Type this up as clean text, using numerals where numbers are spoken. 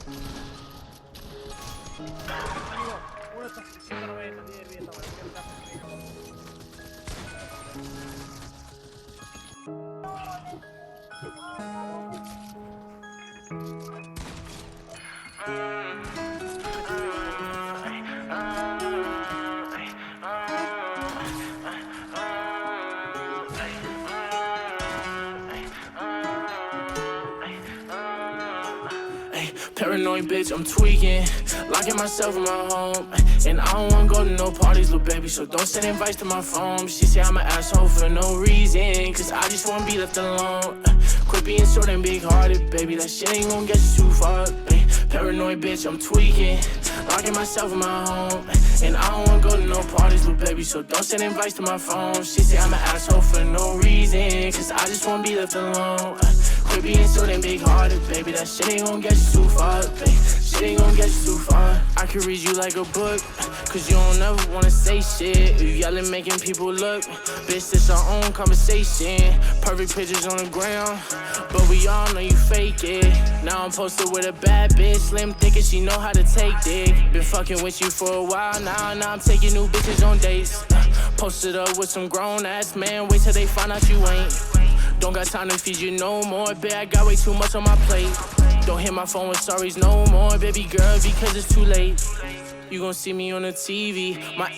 Uno está haciendo 90, 10, 10, Paranoid bitch, I'm tweaking, locking myself in my home. And I don't wanna go to no parties, little baby, so don't send invites to my phone. She say I'm an asshole for no reason, cause I just wanna be left alone. Quit being short and big-hearted, baby, that shit ain't gon' get you too far. Paranoid bitch, I'm tweaking, locking myself in my home. And I don't wanna go to no parties, little baby, so don't send invites to my phone. She say I'm an asshole for no reason, cause I just wanna be left alone. Quit being so damn big-hearted, baby, that shit ain't gon' get you too far, baby. Shit ain't gon' get you too far. I can read you like a book, cause you don't ever wanna say shit. You yelling, making people look. Bitch, it's our own conversation. Perfect pictures on the ground, but we all know you fake it. Now I'm posted with a bad bitch, slim thinking she know how to take dick. Been fucking with you for a while now I'm taking new bitches on dates. Posted up with some grown-ass man, wait till they find out you ain't. Don't got time to feed you no more, babe, I got way too much on my plate. Don't hit my phone with sorries no more, baby girl, because it's too late. You gon' see me on the TV, my ex